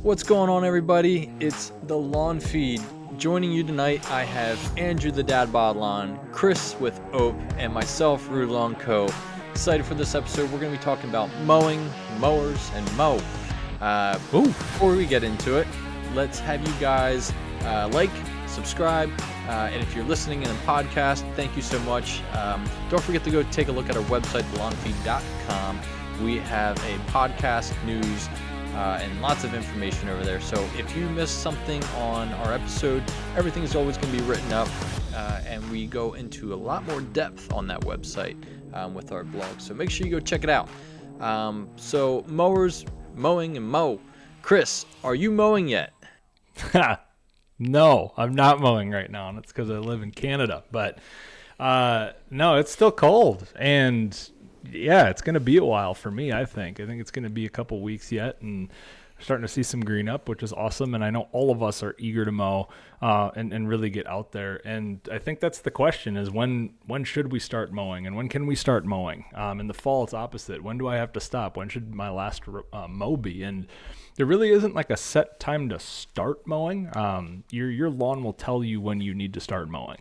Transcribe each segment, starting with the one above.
What's going on, everybody? It's the Lawn Feed. Joining you tonight, I have Andrew the Dad Bod Lawn, Chris with Ope, and myself, Rudolon Co. Excited for this episode. We're going to be talking about mowing, mowers, and mow. Before we get into it, let's have you guys like, subscribe, and if you're listening in a podcast, thank you so much. Don't forget to go take a look at our website, thelawnfeed.com. We have a podcast, news, and lots of information over there. So if you missed something on our episode, everything is always going to be written up, and we go into a lot more depth on that website with our blog. So make sure you go check it out. So mowers, mowing, and mow. Chris, are you mowing yet? No, I'm not mowing right now, and it's because I live in Canada. But no, it's still cold, and yeah, it's going to be a while for me, I think. I think it's going to be a couple weeks yet, and we're starting to see some green up, which is awesome. And I know all of us are eager to mow and really get out there. And I think that's the question is when should we start mowing, and when can we start mowing? In the fall, it's opposite. When do I have to stop? When should my last mow be? And there really isn't like a set time to start mowing. Your lawn will tell you when you need to start mowing.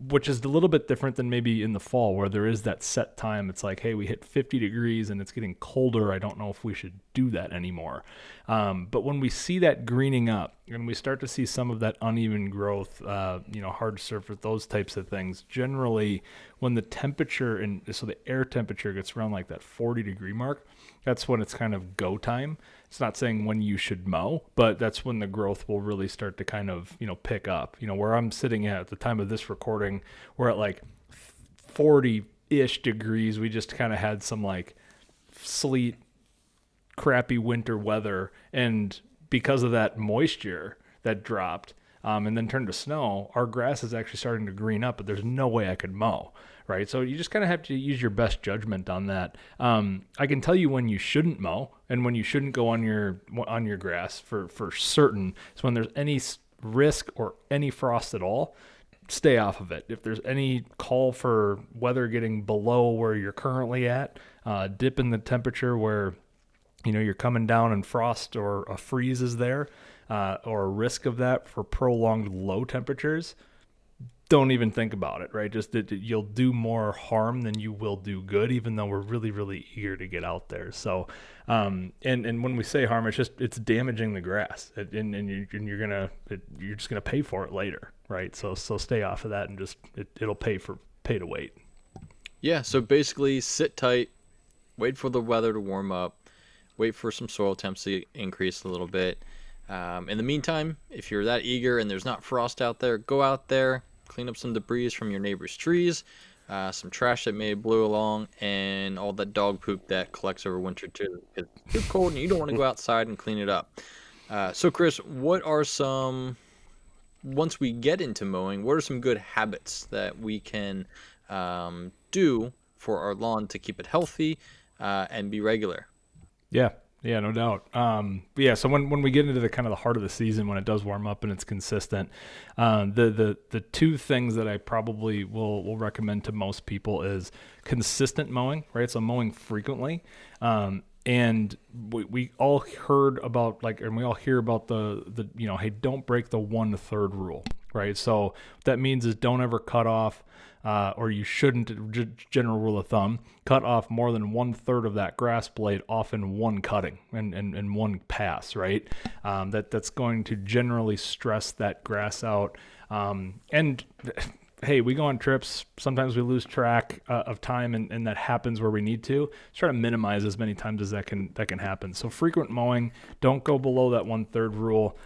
Which is a little bit different than maybe in the fall where there is that set time. It's like, hey, we hit 50 degrees and it's getting colder. I don't know if we should do that anymore. But when we see that greening up and we start to see some of that uneven growth, hard surface, those types of things, generally when the temperature so the air temperature gets around like that 40 degree mark, that's when it's kind of go time. It's not saying when you should mow, but that's when the growth will really start to kind of, pick up. Where I'm sitting at the time of this recording, we're at like 40-ish degrees. We just kind of had some like sleet, crappy winter weather. And because of that moisture that dropped and then turned to snow, our grass is actually starting to green up, but there's no way I could mow. Right. So you just kind of have to use your best judgment on that. I can tell you when you shouldn't mow and when you shouldn't go on your grass for certain. So when there's any risk or any frost at all, stay off of it. If there's any call for weather getting below where you're currently at, dip in the temperature where, you're coming down and frost or a freeze is there, or a risk of that for prolonged low temperatures, don't even think about it, right? Just that you'll do more harm than you will do good, even though we're really, really eager to get out there. So, and when we say harm, it's damaging the grass, and you're just gonna pay for it later, right? So stay off of that, and it'll pay to wait. Yeah. So basically, sit tight, wait for the weather to warm up, wait for some soil temps to increase a little bit. In the meantime, if you're that eager and there's not frost out there, go out there. Clean up some debris from your neighbor's trees, some trash that may have blew along, and all that dog poop that collects over winter too. It's too cold and you don't want to go outside and clean it up. So Chris, what are once we get into mowing, what are some good habits that we can do for our lawn to keep it healthy and be regular? Yeah, no doubt. So when we get into the kind of the heart of the season, when it does warm up and it's consistent, the two things that I probably will recommend to most people is consistent mowing, right? So mowing frequently. And we all heard about and we all hear about the hey, don't break the 1/3 rule, right? So what that means is don't ever cut off, or you shouldn't, general rule of thumb, cut off more than 1/3 of that grass blade off in one cutting and one pass, right? That's going to generally stress that grass out. And hey, we go on trips. Sometimes we lose track of time, and that happens where we need to. Try to minimize as many times as that can happen. So frequent mowing, don't go below that 1/3 rule.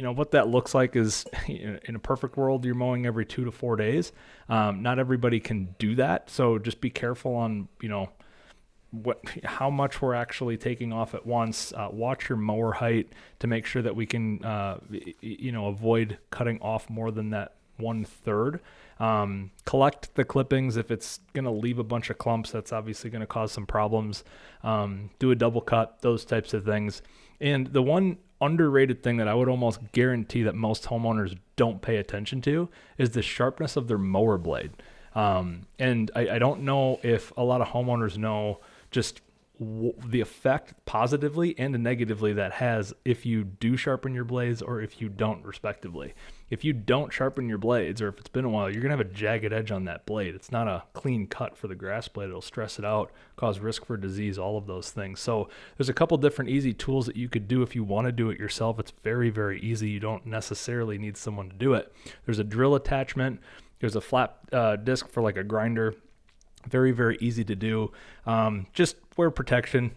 What that looks like is in a perfect world, you're mowing every 2 to 4 days. Not everybody can do that. So just be careful on, how much we're actually taking off at once. Watch your mower height to make sure that we can, avoid cutting off more than that 1/3. Collect the clippings. If it's going to leave a bunch of clumps, that's obviously going to cause some problems. Do a double cut, those types of things. And the one underrated thing that I would almost guarantee that most homeowners don't pay attention to is the sharpness of their mower blade. And I don't know if a lot of homeowners know just the effect positively and negatively that has if you do sharpen your blades or if you don't, respectively. If you don't sharpen your blades, or if it's been a while, you're going to have a jagged edge on that blade. It's not a clean cut for the grass blade. It'll stress it out, cause risk for disease, all of those things. So there's a couple different easy tools that you could do if you want to do it yourself. It's very, very easy. You don't necessarily need someone to do it. There's a drill attachment. There's a flat disc for like a grinder. Very, very easy to do. Just wear protection,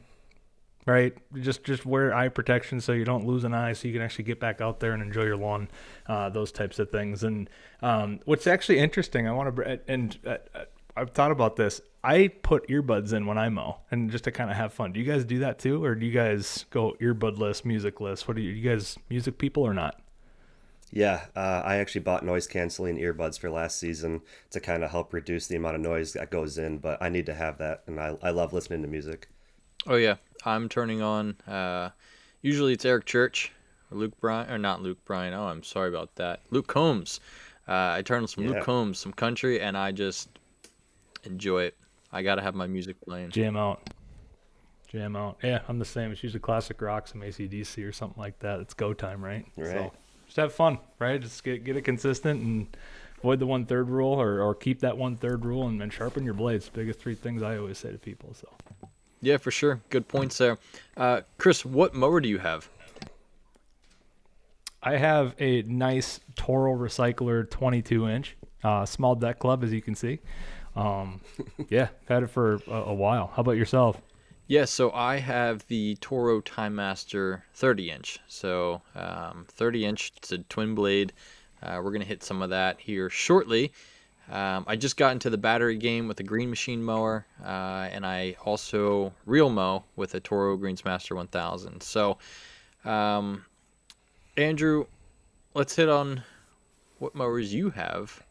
right? Just wear eye protection so you don't lose an eye, so you can actually get back out there and enjoy your lawn, those types of things. And what's actually interesting, I've thought about this. I put earbuds in when I mow, and just to kind of have fun. Do you guys do that too, or do you guys go earbudless, musicless? What are you guys music people or not? Yeah, I actually bought noise canceling earbuds for last season to kind of help reduce the amount of noise that goes in, but I need to have that, and I love listening to music. Oh yeah, I'm turning on. Usually it's Eric Church or Luke Bryan, or not Luke Bryan. Oh, I'm sorry about that. Luke Combs. I turn on some Luke Combs, some country, and I just enjoy it. I gotta have my music playing. Jam out. Yeah, I'm the same. It's usually classic rock, some AC/DC or something like that. It's go time, right? Right. So just have fun, right? Just get it consistent and avoid the 1/3 rule, or keep that 1/3 rule, and sharpen your blades. Biggest three things I always say to people. So. Yeah, for sure. Good points there. Chris, what mower do you have? I have a nice Toro Recycler 22-inch, small deck club, as you can see. Yeah, had it for a while. How about yourself? Yeah, so I have the Toro Time Master 30-inch. So 30-inch, it's a twin blade. We're going to hit some of that here shortly. I just got into the battery game with a Green Machine mower, and I also reel mow with a Toro Greensmaster 1000. So, Andrew, let's hit on what mowers you have,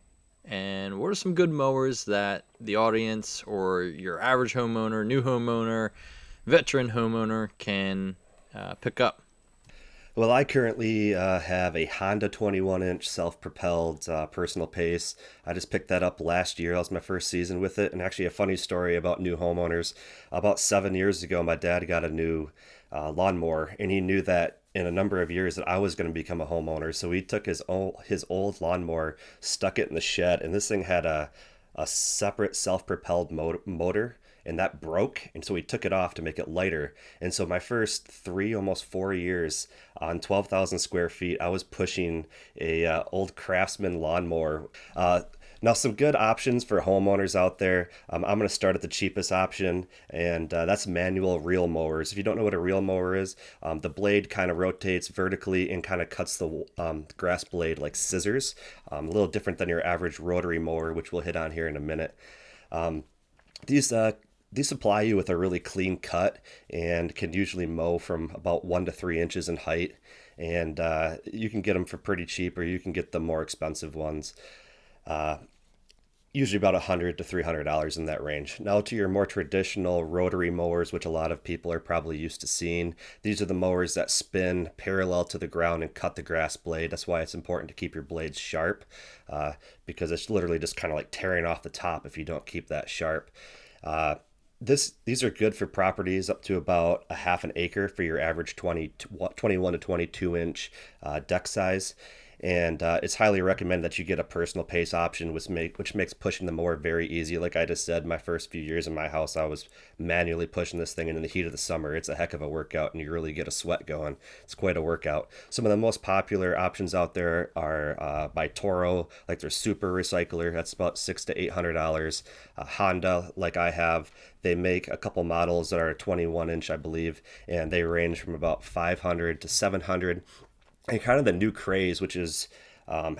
and what are some good mowers that the audience or your average homeowner, new homeowner, veteran homeowner can pick up. Well, I currently have a Honda 21-inch self-propelled personal pace. I just picked that up last year. That was my first season with it. And actually, a funny story about new homeowners. About 7 years ago, my dad got a new lawnmower, and he knew that in a number of years that I was going to become a homeowner. So he took his old lawnmower, stuck it in the shed, and this thing had a separate self-propelled motor, and that broke, and so we took it off to make it lighter. And so my first 3, almost 4 years on 12,000 square feet, I was pushing a old Craftsman lawnmower. Now, some good options for homeowners out there. I'm going to start at the cheapest option, and that's manual reel mowers. If you don't know what a reel mower is, the blade kind of rotates vertically and kind of cuts the grass blade like scissors. A little different than your average rotary mower, which we'll hit on here in a minute. These supply you with a really clean cut and can usually mow from about 1 to 3 inches in height. And you can get them for pretty cheap, or you can get the more expensive ones. Usually about $100 to $300 in that range. Now to your more traditional rotary mowers, which a lot of people are probably used to seeing. These are the mowers that spin parallel to the ground and cut the grass blade. That's why it's important to keep your blades sharp, because it's literally just kind of like tearing off the top if you don't keep that sharp. These are good for properties up to about a half an acre for your average 21 to 22 inch deck size. And it's highly recommended that you get a personal pace option, which makes pushing the mower very easy. Like I just said, my first few years in my house, I was manually pushing this thing, and in the heat of the summer, it's a heck of a workout, and you really get a sweat going. It's quite a workout. Some of the most popular options out there are by Toro, like their Super Recycler. That's about $600 to $800. Honda, like I have, they make a couple models that are 21-inch, I believe, and they range from about $500 to $700. And kind of the new craze, which is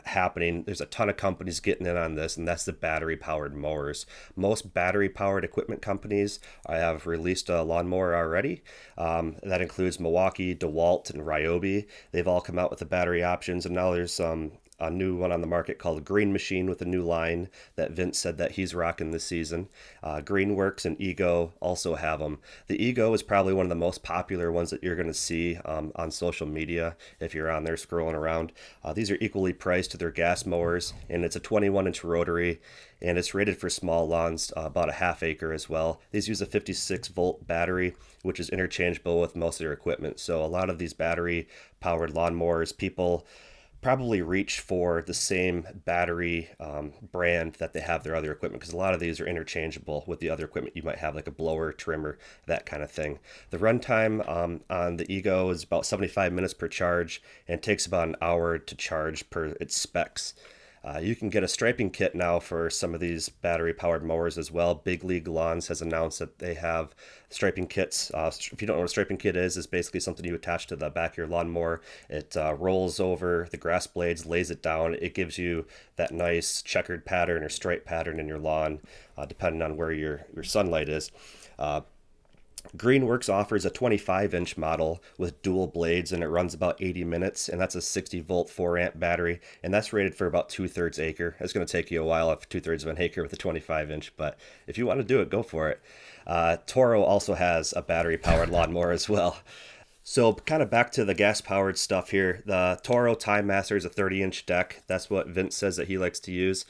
happening, there's a ton of companies getting in on this, and that's the battery-powered mowers. Most battery-powered equipment companies have released a lawnmower already. That includes Milwaukee, DeWalt, and Ryobi. They've all come out with the battery options, and now there's some a new one on the market called Green Machine with a new line that Vince said that he's rocking this season. Greenworks and Ego also have them. The Ego is probably one of the most popular ones that you're going to see on social media if you're on there scrolling around. These are equally priced to their gas mowers, and it's a 21-inch rotary, and it's rated for small lawns, about a half acre as well. These use a 56-volt battery, which is interchangeable with most of their equipment. So a lot of these battery-powered lawnmowers, people probably reach for the same battery brand that they have their other equipment, because a lot of these are interchangeable with the other equipment you might have, like a blower, trimmer, that kind of thing. The runtime on the Ego is about 75 minutes per charge, and it takes about an hour to charge per its specs. You can get a striping kit now for some of these battery-powered mowers as well. Big League Lawns has announced that they have striping kits. If you don't know what a striping kit is, it's basically something you attach to the back of your lawnmower. It rolls over the grass blades, lays it down. It gives you that nice checkered pattern or stripe pattern in your lawn, depending on where your sunlight is. Greenworks offers a 25-inch model with dual blades, and it runs about 80 minutes, and that's a 60-volt 4-amp battery, and that's rated for about 2/3 acre. It's going to take you a while if 2/3 of an acre with a 25-inch, but if you want to do it, go for it. Toro also has a battery-powered lawnmower as well. So kind of back to the gas-powered stuff here. The Toro Time Master is a 30-inch deck. That's what Vince says that he likes to use.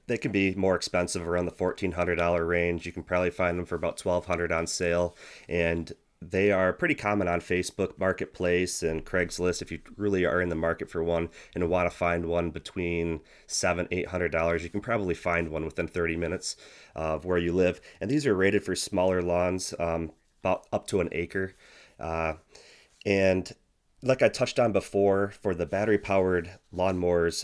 They can be more expensive, around the $1,400 range. You can probably find them for about $1,200 on sale. And they are pretty common on Facebook Marketplace and Craigslist. If you really are in the market for one and want to find one between $700-800, you can probably find one within 30 minutes of where you live. And these are rated for smaller lawns, about up to an acre. And like I touched on before, for the battery-powered lawnmowers,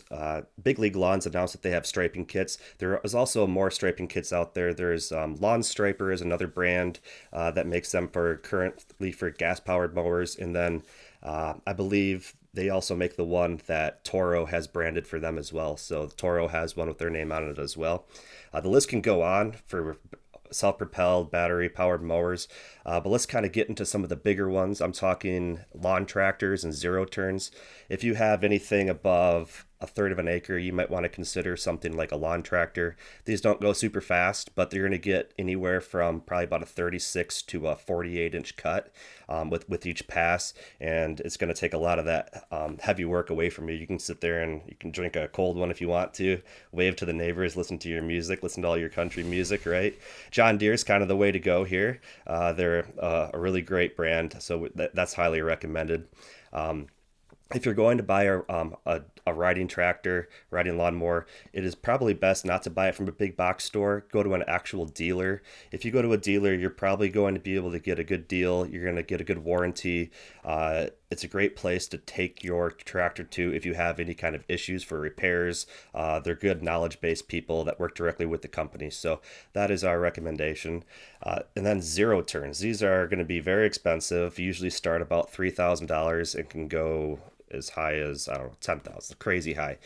Big League Lawns announced that they have striping kits. There is also more striping kits out there. There's Lawn Striper is another brand that makes them currently for gas-powered mowers. And then I believe they also make the one that Toro has branded for them as well. So Toro has one with their name on it as well. The list can go on for self-propelled battery-powered mowers, but let's kind of get into some of the bigger ones. I'm talking lawn tractors and zero turns. If you have anything above 1/3 of an acre, you might want to consider something like a lawn tractor. These don't go super fast, but they're going to get anywhere from probably about a 36 to a 48-inch cut with each pass, and it's going to take a lot of that heavy work away from you. You can sit there and you can drink a cold one if you want to, wave to the neighbors, listen to your music, listen to all your country music, right? John Deere is kind of the way to go here. They're a really great brand, so that's highly recommended. If you're going to buy a riding tractor, riding lawnmower, it is probably best not to buy it from a big box store. Go to an actual dealer. If you go to a dealer, you're probably going to be able to get a good deal. You're going to get a good warranty. It's a great place to take your tractor to if you have any kind of issues for repairs. They're good knowledge-based people that work directly with the company. So that is our recommendation. And then zero turns. These are going to be very expensive. Usually start about $3,000 and can go as high as, I don't know, 10,000, crazy high.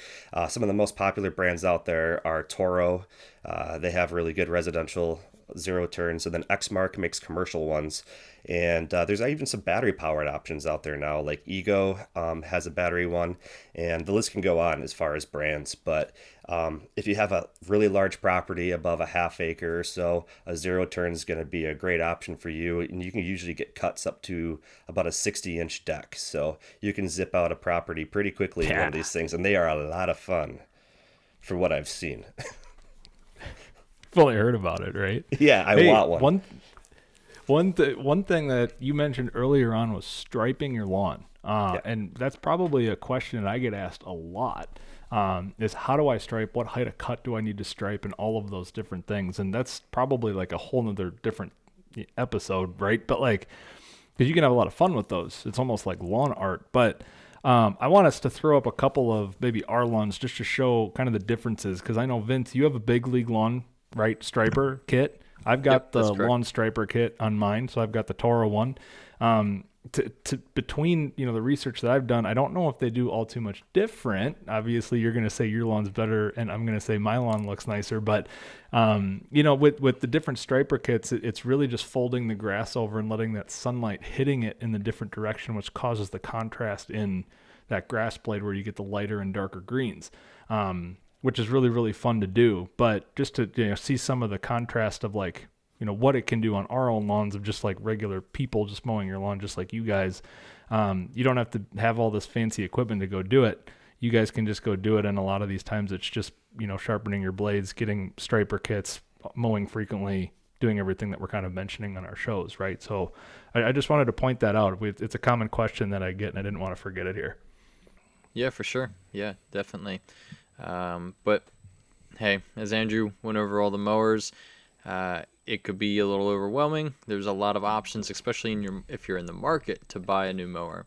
Some of the most popular brands out there are Toro. They have really good residential zero turns, and then Exmark makes commercial ones. And there's even some battery powered options out there now, like Ego has a battery one, and the list can go on as far as brands. But if you have a really large property above a half acre or so, a zero turn is going to be a great option for you, and you can usually get cuts up to about a 60-inch deck, so you can zip out a property pretty quickly in one of these things, and they are a lot of fun for what I've seen. Fully heard about it, right? Yeah, I want one. One thing that you mentioned earlier on was striping your lawn. And that's probably a question that I get asked a lot, is how do I stripe? What height of cut do I need to stripe? And all of those different things. And that's probably like a whole nother different episode, right? But like, because you can have a lot of fun with those. It's almost like lawn art. But I want us to throw up a couple of maybe our lawns just to show kind of the differences. Because I know, Vince, you have a Big League lawn, right, striper kit. I've got the lawn striper kit on mine, so I've got the Toro one. Between the research that I've done, I don't know if they do all too much different. Obviously, you're going to say your lawn's better, and I'm going to say my lawn looks nicer. But with the different striper kits, it's really just folding the grass over and letting that sunlight hitting it in the different direction, which causes the contrast in that grass blade where you get the lighter and darker greens, which is really, really fun to do. But just to see some of the contrast of like, what it can do on our own lawns of just like regular people just mowing your lawn, just like you guys. You don't have to have all this fancy equipment to go do it. You guys can just go do it. And a lot of these times it's just, sharpening your blades, getting striper kits, mowing frequently, doing everything that we're kind of mentioning on our shows, right? So I just wanted to point that out. It's a common question that I get, and I didn't want to forget it here. Yeah, for sure. Yeah, definitely. But hey, as Andrew went over all the mowers, it could be a little overwhelming. There's a lot of options, especially if you're in the market to buy a new mower.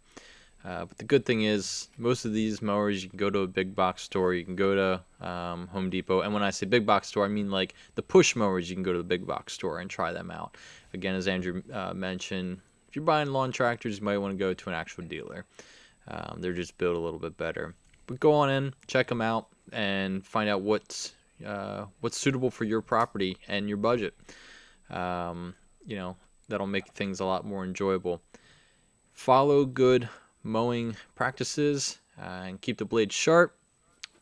But the good thing is, most of these mowers, you can go to a big box store, you can go to Home Depot. And when I say big box store, I mean like the push mowers, you can go to the big box store and try them out. Again, as Andrew mentioned, if you're buying lawn tractors, you might want to go to an actual dealer. They're just built a little bit better. But go on in, check them out, and find out what's suitable for your property and your budget. That'll make things a lot more enjoyable. Follow good mowing practices and keep the blade sharp.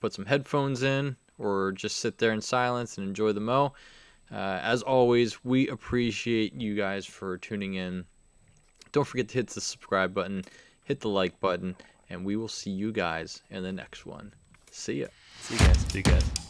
Put some headphones in, or just sit there in silence and enjoy the mow. As always, we appreciate you guys for tuning in. Don't forget to hit the subscribe button, hit the like button, and we will see you guys in the next one. See ya. See you guys.